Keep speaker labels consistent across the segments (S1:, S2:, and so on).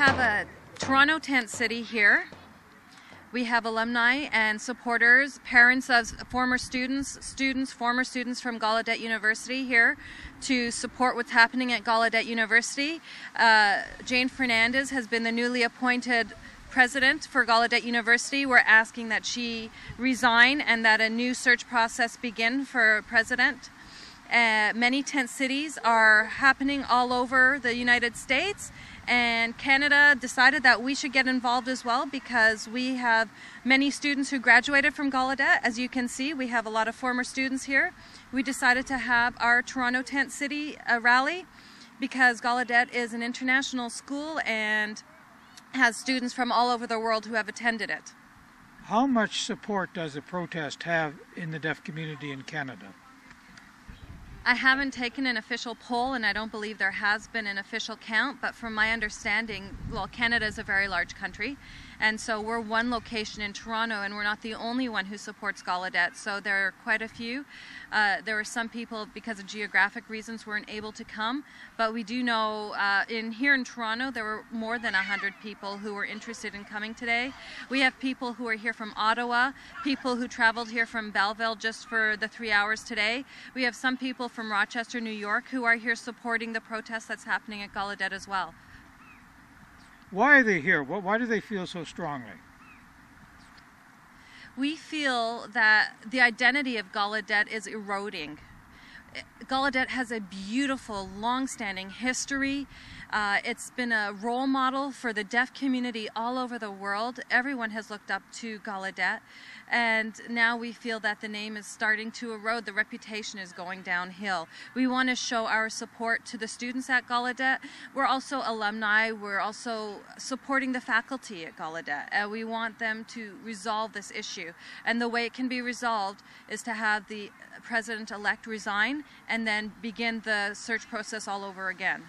S1: have a Toronto tent city here. We have alumni and supporters, parents of former students, former students from Gallaudet University here to support what's happening at Gallaudet University. Jane Fernandez has been the newly appointed president for Gallaudet University. We're asking that she resign and that a new search process begin for president. Many tent cities are happening all over the United States, and Canada decided that we should get involved as well because we have many students who graduated from Gallaudet. As you can see, we have a lot of former students here. We decided to have our Toronto tent city rally because Gallaudet is an international school and has students from all over the world who have attended it.
S2: How much support does the protest have in the deaf community in Canada?
S1: I haven't taken an official poll, and I don't believe there has been an official count, but from my understanding, well, Canada is a very large country, and so we're one location in Toronto, and we're not the only one who supports Gallaudet, so there are quite a few. There were some people, because of geographic reasons, weren't able to come, but we do know here in Toronto, there were more than 100 people who were interested in coming today. We have people who are here from Ottawa, people who traveled here from Belleville just for the 3 hours today. We have some people from Rochester, New York, who are here supporting the protest that's happening at Gallaudet as well.
S2: Why are they here? Why do they feel so strongly?
S1: We feel that the identity of Gallaudet is eroding. Gallaudet has a beautiful, long-standing history. It's been a role model for the deaf community all over the world. Everyone has looked up to Gallaudet, and now we feel that the name is starting to erode. The reputation is going downhill. We want to show our support to the students at Gallaudet. We're also alumni. We're also supporting the faculty at Gallaudet. We want them to resolve this issue, and the way it can be resolved is to have the president-elect resign and then begin the search process all over again.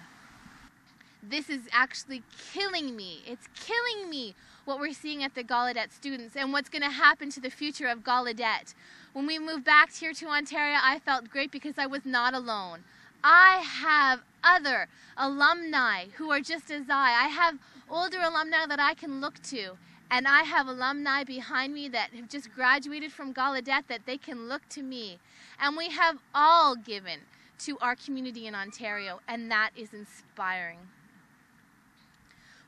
S3: This is actually killing me. It's killing me what we're seeing at the Gallaudet students and what's going to happen to the future of Gallaudet. When we moved back here to Ontario, I felt great because I was not alone. I have other alumni who are just as I have older alumni that I can look to. And I have alumni behind me that have just graduated from Gallaudet that they can look to me. And we have all given to our community in Ontario, and that is inspiring.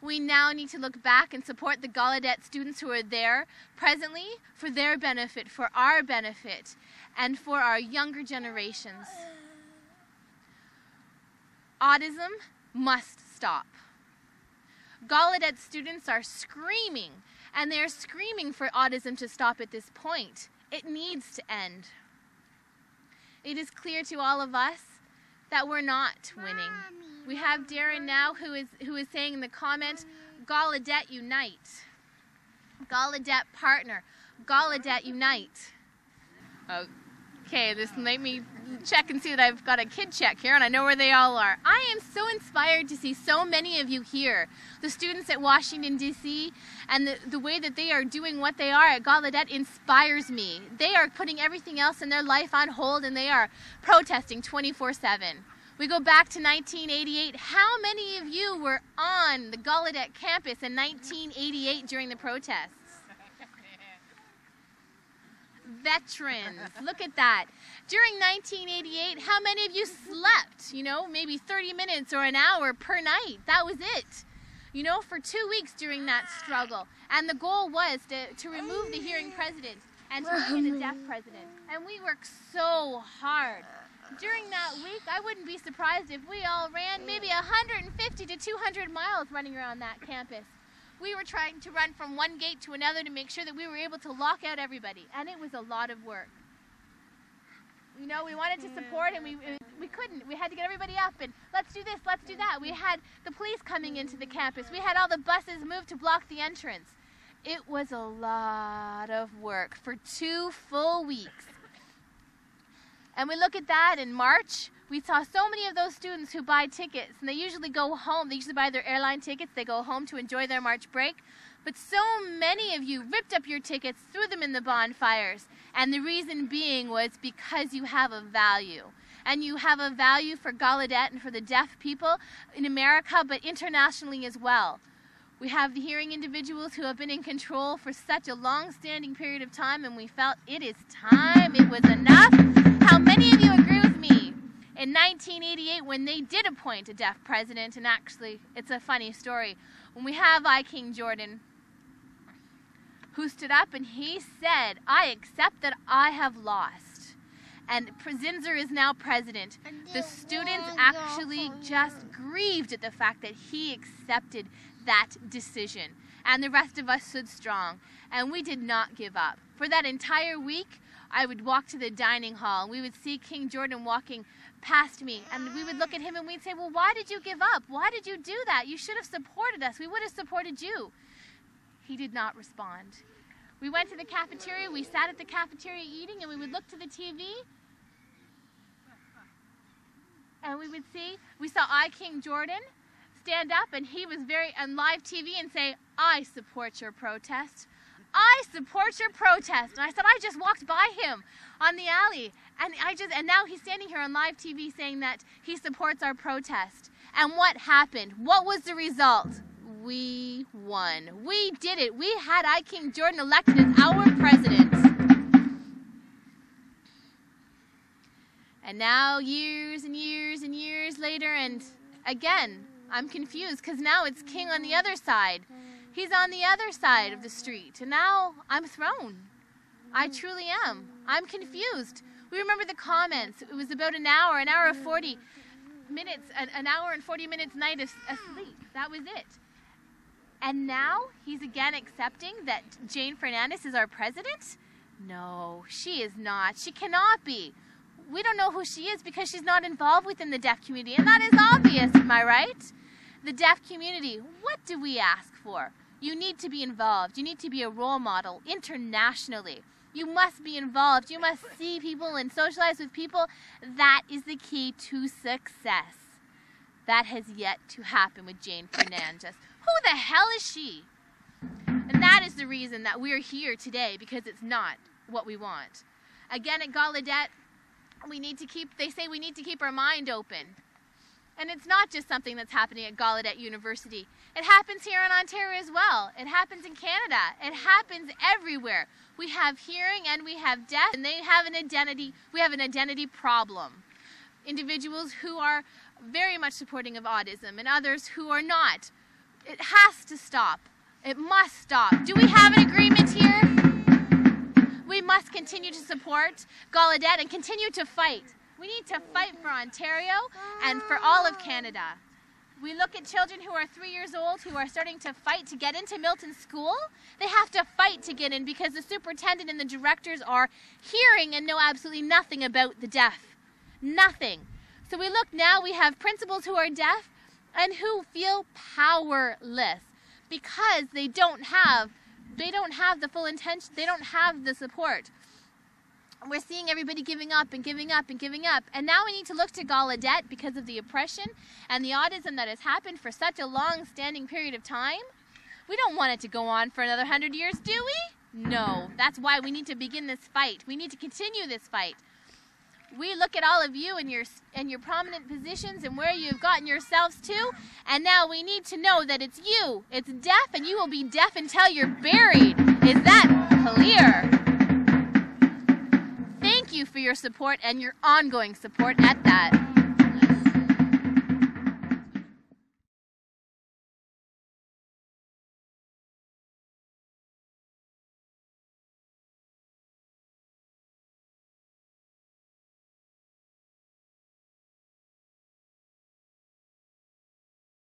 S3: We now need to look back and support the Gallaudet students who are there presently for their benefit, for our benefit, and for our younger generations. Autism must stop. Gallaudet students are screaming, and they're screaming for autism to stop at this point. It needs to end. It is clear to all of us that we're not winning. We have Darren now who is saying in the comment, Gallaudet unite. Gallaudet partner. Gallaudet unite. Okay, let me check and see that I've got a kid check here and I know where they all are. I am so inspired to see so many of you here. The students at Washington, D.C. and the way that they are doing what they are at Gallaudet inspires me. They are putting everything else in their life on hold and they are protesting 24/7. We go back to 1988. How many of you were on the Gallaudet campus in 1988 during the protests? Veterans, look at that. During 1988, how many of you slept? You know, maybe 30 minutes or an hour per night. That was it. You know, for 2 weeks during that struggle. And the goal was to remove the hearing president and to bring in a deaf president. And we worked so hard. During that week, I wouldn't be surprised if we all ran maybe 150 to 200 miles running around that campus. We were trying to run from one gate to another to make sure that we were able to lock out everybody, and it was a lot of work. You know, we wanted to support, and we couldn't. We had to get everybody up, and let's do this, let's do that. We had the police coming into the campus. We had all the buses moved to block the entrance. It was a lot of work for 2 full weeks. And we look at that in March. We saw so many of those students who buy tickets, and they usually go home. They usually buy their airline tickets. They go home to enjoy their March break. But so many of you ripped up your tickets, threw them in the bonfires. And the reason being was because you have a value. And you have a value for Gallaudet and for the deaf people in America, but internationally as well. We have the hearing individuals who have been in control for such a long-standing period of time, and we felt it is time, it was enough. How many of you agree with me? In 1988, when they did appoint a deaf president, and actually, it's a funny story, when we have I. King Jordan, who stood up and he said, I accept that I have lost. And Zinsser is now president. The students actually just grieved at the fact that he accepted that decision. And the rest of us stood strong. And we did not give up. For that entire week, I would walk to the dining hall and we would see King Jordan walking past me. And we would look at him and we'd say, well, why did you give up? Why did you do that? You should have supported us. We would have supported you. He did not respond. We went to the cafeteria, we sat at the cafeteria eating, and we would look to the TV, and we saw I. King Jordan stand up, and he was on live TV and say, I support your protest. I support your protest. And I said, I just walked by him on the alley, and now he's standing here on live TV saying that he supports our protest. And what happened? What was the result? We won. We did it. We had I. King Jordan elected as our president. And now years and years and years later, and again, I'm confused because now it's King on the other side. He's on the other side of the street, and now I'm thrown. I truly am. I'm confused. We remember the comments. It was about an hour and 40 minutes, an hour and 40 minutes night of sleep. That was it. And now he's again accepting that Jane Fernandez is our president? No, she is not. She cannot be. We don't know who she is because she's not involved within the deaf community. And that is obvious, am I right? The deaf community, what do we ask for? You need to be involved. You need to be a role model internationally. You must be involved. You must see people and socialize with people. That is the key to success. That has yet to happen with Jane Fernandez. Who the hell is she? And that is the reason that we're here today, because it's not what we want. Again, at Gallaudet, they say we need to keep our mind open. And it's not just something that's happening at Gallaudet University. It happens here in Ontario as well. It happens in Canada. It happens everywhere. We have hearing and we have deaf, and they have an identity. We have an identity problem. Individuals who are very much supporting of autism and others who are not. It has to stop. It must stop. Do we have an agreement here? We must continue to support Gallaudet and continue to fight. We need to fight for Ontario and for all of Canada. We look at children who are 3 years old who are starting to fight to get into Milton School. They have to fight to get in because the superintendent and the directors are hearing and know absolutely nothing about the deaf. Nothing. So we look now, we have principals who are deaf and who feel powerless because they don't have the full intention, they don't have the support. We're seeing everybody giving up and giving up and giving up. And now we need to look to Gallaudet because of the oppression and the autism that has happened for such a long-standing period of time. We don't want it to go on for another 100 years, do we? No. That's why we need to begin this fight. We need to continue this fight. We look at all of you and your prominent positions and where you've gotten yourselves to, and now we need to know that it's you. It's deaf, and you will be deaf until you're buried. Is that clear? Thank you for your support and your ongoing support at that.